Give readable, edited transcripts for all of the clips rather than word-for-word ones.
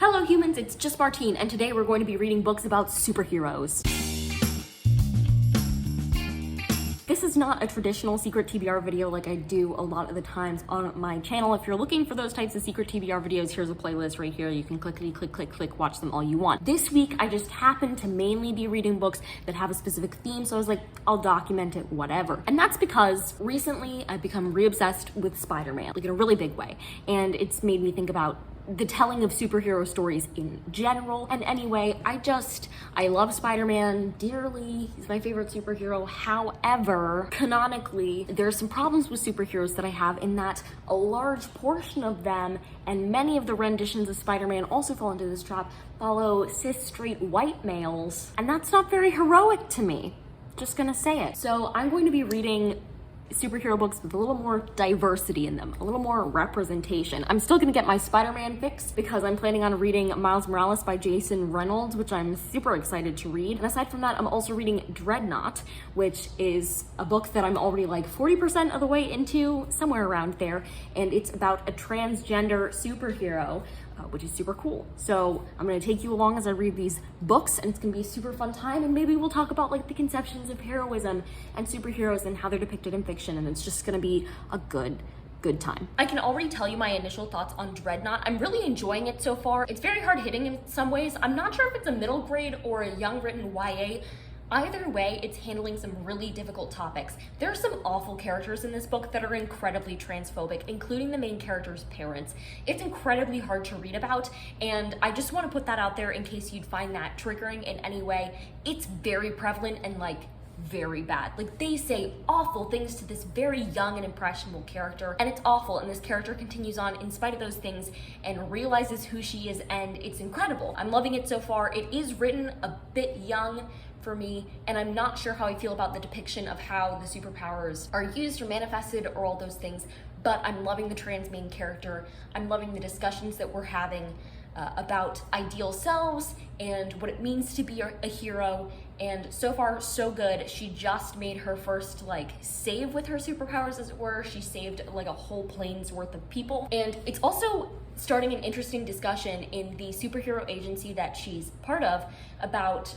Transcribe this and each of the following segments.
Hello humans, it's just Martine, and today we're going to be reading books about superheroes. This is not a traditional secret TBR video like I do a lot of the times on my channel. If you're looking for those types of secret TBR videos, here's a playlist right here. You can clickety click, click, click, watch them all you want. This week, I just happened to mainly be reading books that have a specific theme, so I was like, I'll document it, whatever. And that's because recently I've become re-obsessed with Spider-Man, like in a really big way. And it's made me think about the telling of superhero stories in general. And anyway, I love Spider-Man dearly. He's my favorite superhero. However, canonically, there are some problems with superheroes that I have in that a large portion of them and many of the renditions of Spider-Man also fall into this trap, follow cis straight white males. And that's not very heroic to me. Just gonna say it. So I'm going to be reading superhero books with a little more diversity in them, a little more representation. I'm still gonna get my Spider-Man fix because I'm planning on reading Miles Morales by Jason Reynolds, which I'm super excited to read. And aside from that, I'm also reading Dreadnought, which is a book that I'm already like 40% of the way into, somewhere around there. And it's about a transgender superhero, which is super cool. So I'm gonna take you along as I read these books, and it's gonna be a super fun time, and maybe we'll talk about like the conceptions of heroism and superheroes and how they're depicted in fiction, and it's just gonna be a good time. I can already tell you my initial thoughts on Dreadnought. I'm really enjoying it so far. It's very hard hitting in some ways. I'm not sure if it's a middle grade or a young written YA. Either way, it's handling some really difficult topics. There are some awful characters in this book that are incredibly transphobic, including the main character's parents. It's incredibly hard to read about, and I just want to put that out there in case you'd find that triggering in any way. It's very prevalent and like very bad. Like they say awful things to this very young and impressionable character, and it's awful, and this character continues on in spite of those things and realizes who she is, and it's incredible. I'm loving it so far. It is written a bit young for me, and I'm not sure how I feel about the depiction of how the superpowers are used or manifested or all those things, but I'm loving the trans main character. I'm loving the discussions that we're having about ideal selves and what it means to be a hero, and so far so good. She just made her first like save with her superpowers, as it were. She saved like a whole plane's worth of people, and it's also starting an interesting discussion in the superhero agency that she's part of about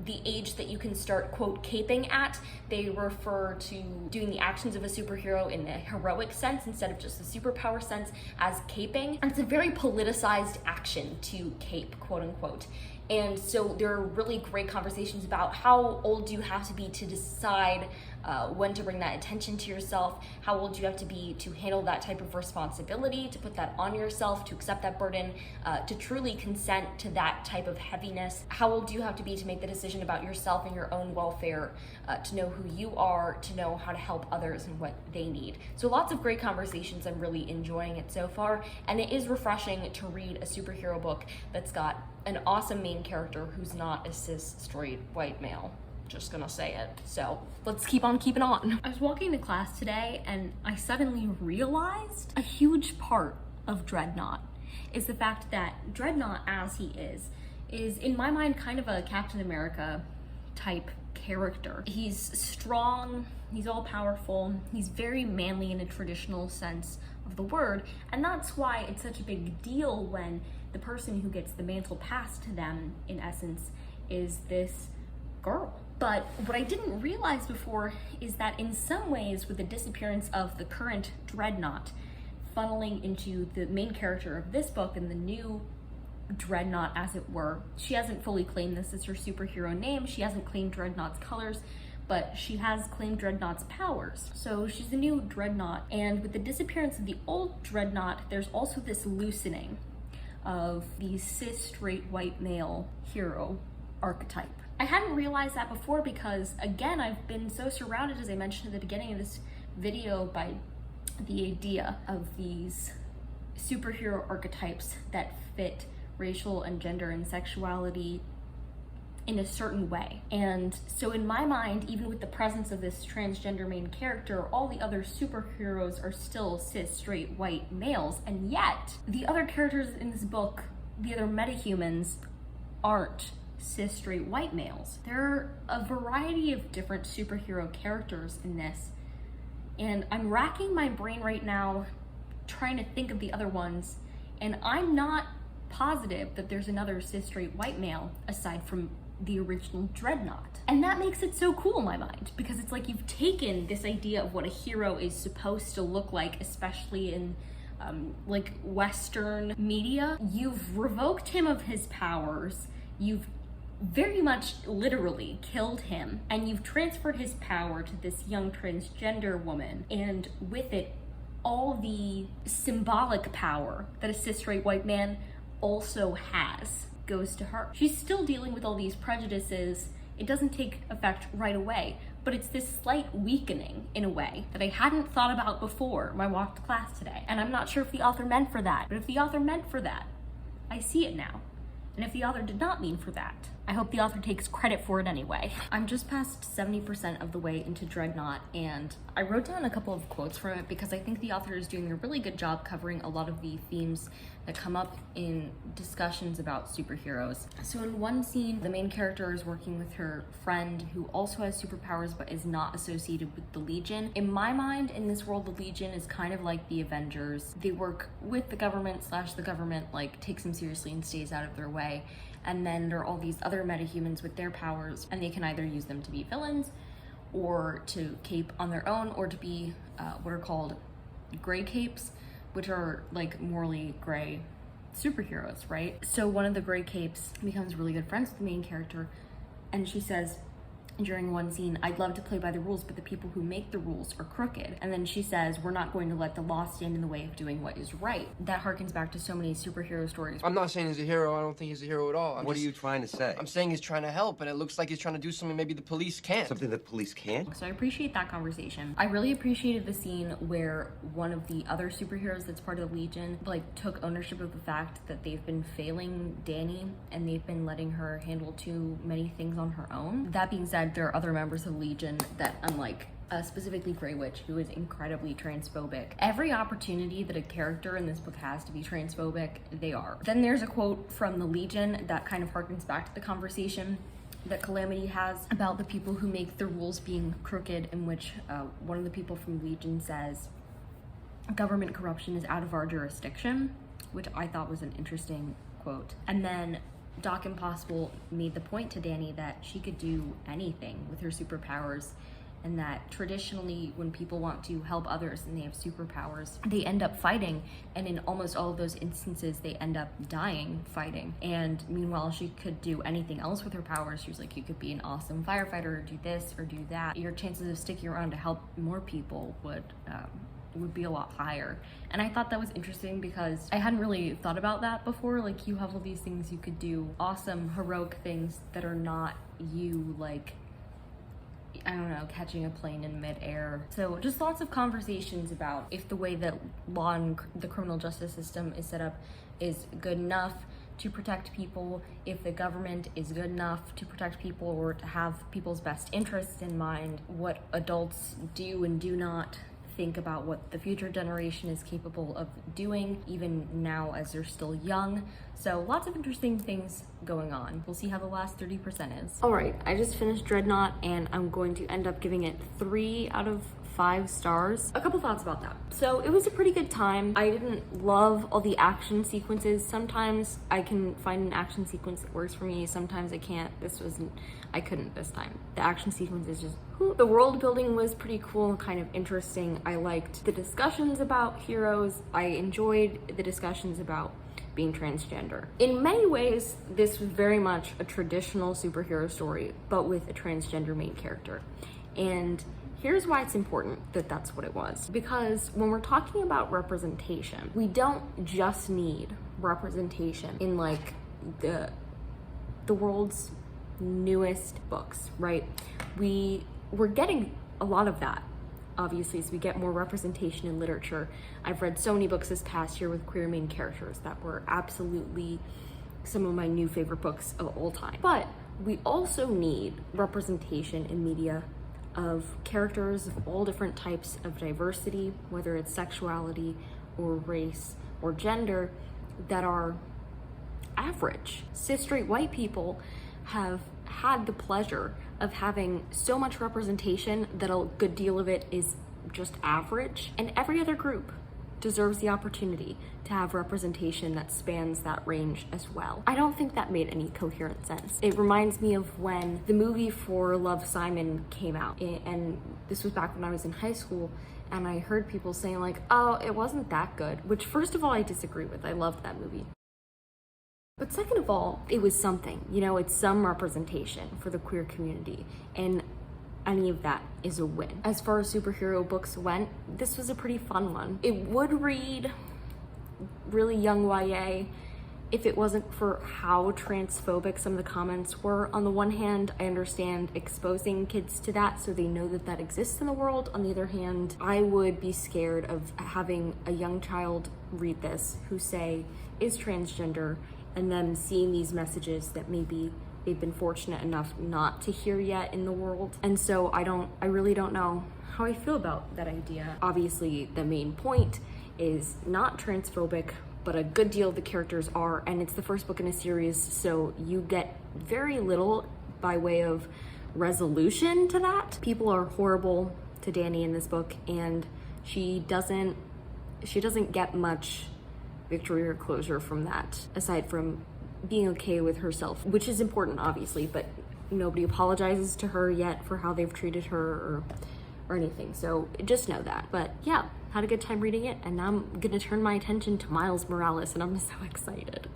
the age that you can start, quote, caping at. They refer to doing the actions of a superhero in a heroic sense instead of just a superpower sense as caping. And it's a very politicized action to cape, quote unquote. And so there are really great conversations about how old do you have to be to decide when to bring that attention to yourself, how old do you have to be to handle that type of responsibility, to put that on yourself, to accept that burden, to truly consent to that type of heaviness. How old do you have to be to make the decision about yourself and your own welfare, to know who you are, to know how to help others and what they need. So lots of great conversations. I'm really enjoying it so far, and it is refreshing to read a superhero book that's got an awesome main character who's not a cis straight white male. Just gonna say it. So let's keep on keeping on. I was walking to class today and I suddenly realized a huge part of Dreadnought is the fact that Dreadnought, as he is in my mind kind of a Captain America type character. He's strong, he's all powerful, he's very manly in a traditional sense of the word, and that's why it's such a big deal when the person who gets the mantle passed to them, in essence, is this girl. But what I didn't realize before is that in some ways, with the disappearance of the current Dreadnought funneling into the main character of this book and the new Dreadnought, as it were, she hasn't fully claimed this as her superhero name. She hasn't claimed Dreadnought's colors, but she has claimed Dreadnought's powers. So she's the new Dreadnought, and with the disappearance of the old Dreadnought, there's also this loosening of the cis straight white male hero archetype. I hadn't realized that before because, again, I've been so surrounded, as I mentioned at the beginning of this video, by the idea of these superhero archetypes that fit racial and gender and sexuality in a certain way. And so in my mind, even with the presence of this transgender main character, all the other superheroes are still cis straight white males, and yet the other characters in this book, the other metahumans, aren't cis straight white males. There are a variety of different superhero characters in this, and I'm racking my brain right now trying to think of the other ones, and I'm not positive that there's another cis straight white male aside from the original Dreadnought. And that makes it so cool in my mind, because it's like you've taken this idea of what a hero is supposed to look like, especially in like Western media. You've revoked him of his powers, you've very much literally killed him, and you've transferred his power to this young transgender woman, and with it all the symbolic power that a cis straight white man also has goes to her. She's still dealing with all these prejudices. It doesn't take effect right away, but it's this slight weakening in a way that I hadn't thought about before my walk to class today. And I'm not sure if the author meant for that, but if the author meant for that, I see it now. And if the author did not mean for that, I hope the author takes credit for it anyway. I'm just past 70% of the way into Dreadnought, and I wrote down a couple of quotes from it because I think the author is doing a really good job covering a lot of the themes that come up in discussions about superheroes. So in one scene, the main character is working with her friend who also has superpowers but is not associated with the Legion. In my mind, in this world, the Legion is kind of like the Avengers. They work with the government / the government like takes them seriously and stays out of their way. And then there are all these other metahumans with their powers, and they can either use them to be villains or to cape on their own, or to be what are called gray capes, which are like morally gray superheroes, right? So one of the gray capes becomes really good friends with the main character, and she says during one scene, "I'd love to play by the rules, but the people who make the rules are crooked." And then she says, "We're not going to let the law stand in the way of doing what is right." That harkens back to so many superhero stories. I'm not saying he's a hero. I don't think he's a hero at all. What are you trying to say? I'm saying he's trying to help, and it looks like he's trying to do something maybe the police can't. Something that police can't? So I appreciate that conversation. I really appreciated the scene where one of the other superheroes that's part of the Legion like took ownership of the fact that they've been failing Danny and they've been letting her handle too many things on her own. That being said, there are other members of Legion that, unlike specifically Grey Witch, who is incredibly transphobic. Every opportunity that a character in this book has to be transphobic, they are. Then there's a quote from the Legion that kind of harkens back to the conversation that Calamity has about the people who make the rules being crooked, in which one of the people from Legion says, "Government corruption is out of our jurisdiction," which I thought was an interesting quote. And then Doc Impossible made the point to Danny that she could do anything with her superpowers, and that traditionally when people want to help others and they have superpowers, they end up fighting, and in almost all of those instances they end up dying fighting. And meanwhile, she could do anything else with her powers. She was like, you could be an awesome firefighter, or do this or do that. Your chances of sticking around to help more people would be a lot higher. And I thought that was interesting because I hadn't really thought about that before. Like, you have all these things you could do, awesome heroic things that are not you, like, I don't know, catching a plane in midair. So just lots of conversations about if the way that law and the criminal justice system is set up is good enough to protect people, if the government is good enough to protect people or to have people's best interests in mind, what adults do and do not think about what the future generation is capable of doing, even now as they're still young. So lots of interesting things going on. We'll see how the last 30% is. All right, I just finished Dreadnought and I'm going to end up giving it 3 out of 5 stars. A couple thoughts about that. So it was a pretty good time. I didn't love all the action sequences. Sometimes I can find an action sequence that works for me. Sometimes I can't. I couldn't this time. The action sequence is just, the world building was pretty cool and kind of interesting. I liked the discussions about heroes. I enjoyed the discussions about being transgender. In many ways, this was very much a traditional superhero story, but with a transgender main character. And here's why it's important that that's what it was. Because when we're talking about representation, we don't just need representation in like the world's newest books, right? We're getting a lot of that, obviously, as we get more representation in literature. I've read so many books this past year with queer main characters that were absolutely some of my new favorite books of all time. But we also need representation in media of characters of all different types of diversity, whether it's sexuality or race or gender, that are average. Cis straight white people have had the pleasure of having so much representation that a good deal of it is just average, and every other group deserves the opportunity to have representation that spans that range as well. I don't think that made any coherent sense. It reminds me of when the movie For Love, Simon came out, and this was back when I was in high school, and I heard people saying like, oh, it wasn't that good, which first of all, I disagree with. I loved that movie. But second of all, it was something, you know, it's some representation for the queer community, and any of that is a win. As far as superhero books went, this was a pretty fun one. It would read really young YA if it wasn't for how transphobic some of the comments were. On the one hand, I understand exposing kids to that so they know that that exists in the world. On the other hand, I would be scared of having a young child read this who say is transgender, and then seeing these messages that maybe they've been fortunate enough not to hear yet in the world. And so I really don't know how I feel about that idea. Obviously, the main point is not transphobic, but a good deal of the characters are, and it's the first book in a series, so you get very little by way of resolution to that. People are horrible to Dani in this book, and she doesn't get much victory or closure from that, aside from being okay with herself, which is important obviously, but nobody apologizes to her yet for how they've treated her or anything, so just know that. But yeah, had a good time reading it, and now I'm gonna turn my attention to Miles Morales, and I'm so excited.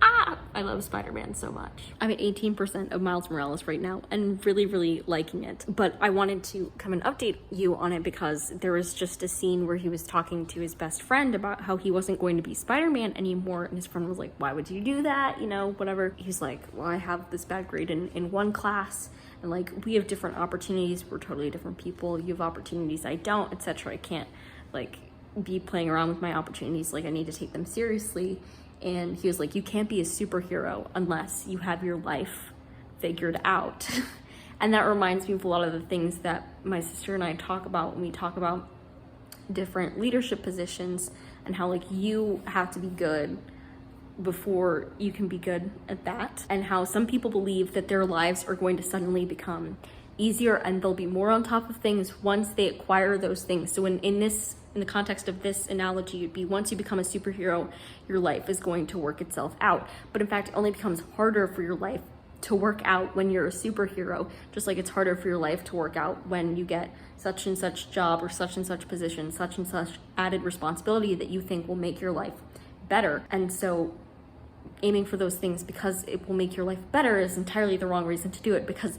I love Spider-Man so much. I'm at 18% of Miles Morales right now, and really liking it. But I wanted to come and update you on it because there was just a scene where he was talking to his best friend about how he wasn't going to be Spider-Man anymore, and his friend was like, why would you do that? You know, whatever. He's like, well, I have this bad grade in one class, and like, we have different opportunities. We're totally different people. You have opportunities I don't, etc. I can't like be playing around with my opportunities. Like, I need to take them seriously. And he was like, you can't be a superhero unless you have your life figured out. And that reminds me of a lot of the things that my sister and I talk about when we talk about different leadership positions, and how like you have to be good before you can be good at that, and how some people believe that their lives are going to suddenly become easier and they'll be more on top of things once they acquire those things. So in the context of this analogy, it'd be once you become a superhero, your life is going to work itself out. But in fact, it only becomes harder for your life to work out when you're a superhero, just like it's harder for your life to work out when you get such and such job or such and such position, such and such added responsibility that you think will make your life better. And so aiming for those things because it will make your life better is entirely the wrong reason to do it, because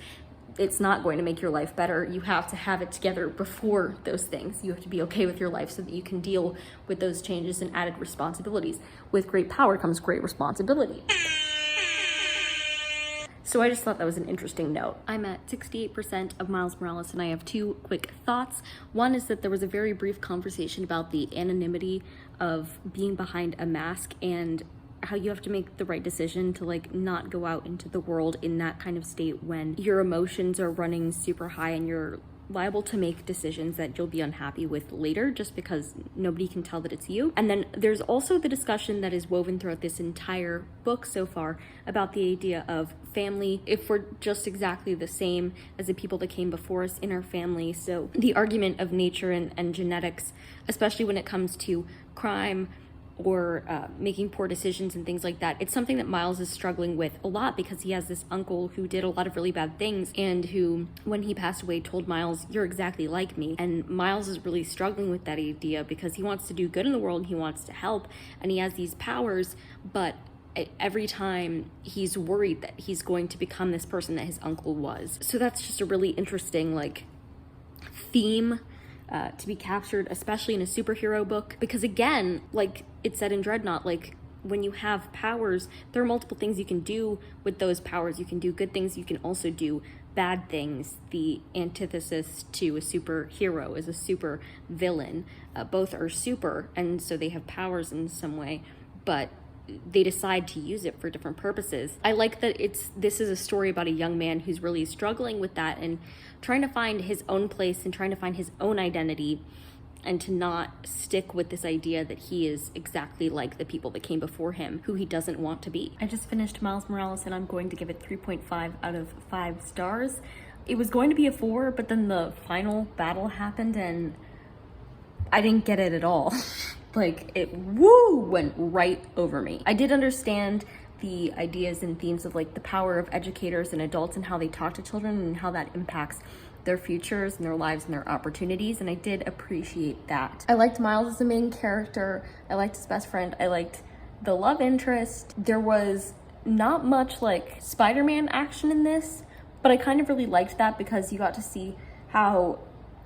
it's not going to make your life better. You have to have it together before those things. You have to be okay with your life so that you can deal with those changes and added responsibilities. With great power comes great responsibility. So I just thought that was an interesting note. I'm at 68% of Miles Morales, and I have two quick thoughts. One is that there was a very brief conversation about the anonymity of being behind a mask and how you have to make the right decision to like not go out into the world in that kind of state when your emotions are running super high and you're liable to make decisions that you'll be unhappy with later just because nobody can tell that it's you. And then there's also the discussion that is woven throughout this entire book so far about the idea of family, if we're just exactly the same as the people that came before us in our family. So the argument of nature and genetics, especially when it comes to crime or making poor decisions and things like that. It's something that Miles is struggling with a lot because he has this uncle who did a lot of really bad things and who, when he passed away, told Miles, you're exactly like me. And Miles is really struggling with that idea because he wants to do good in the world and he wants to help and he has these powers, but every time he's worried that he's going to become this person that his uncle was. So that's just a really interesting like theme to be captured, especially in a superhero book, because again, like it said in Dreadnought, like when you have powers, there are multiple things you can do with those powers. You can do good things, you can also do bad things. The antithesis to a superhero is a super villain. Both are super, and so they have powers in some way, but they decide to use it for different purposes. I like that this is a story about a young man who's really struggling with that and trying to find his own place and trying to find his own identity, and to not stick with this idea that he is exactly like the people that came before him, who he doesn't want to be. I just finished Miles Morales and I'm going to give it 3.5 out of 5 stars. It was going to be a 4, but then the final battle happened and I didn't get it at all. Like, it went right over me. I did understand the ideas and themes of like the power of educators and adults and how they talk to children and how that impacts their futures and their lives and their opportunities, and I did appreciate that. I liked Miles as the main character. I liked his best friend. I liked the love interest. There was not much like Spider-Man action in this, but I kind of really liked that because you got to see how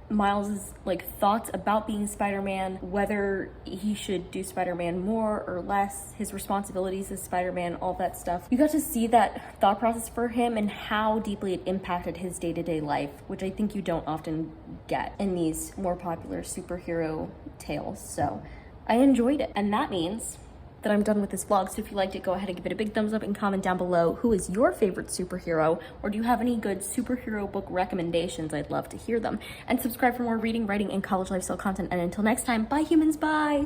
Miles's like thoughts about being Spider-Man, whether he should do Spider-Man more or less, his responsibilities as Spider-Man, all that stuff. You got to see that thought process for him and how deeply it impacted his day-to-day life, which I think you don't often get in these more popular superhero tales. So I enjoyed it. And that means that I'm done with this vlog. So if you liked it, go ahead and give it a big thumbs up and comment down below who is your favorite superhero, or do you have any good superhero book recommendations? I'd love to hear them. And subscribe for more reading, writing, and college lifestyle content. And until next time, bye humans, bye!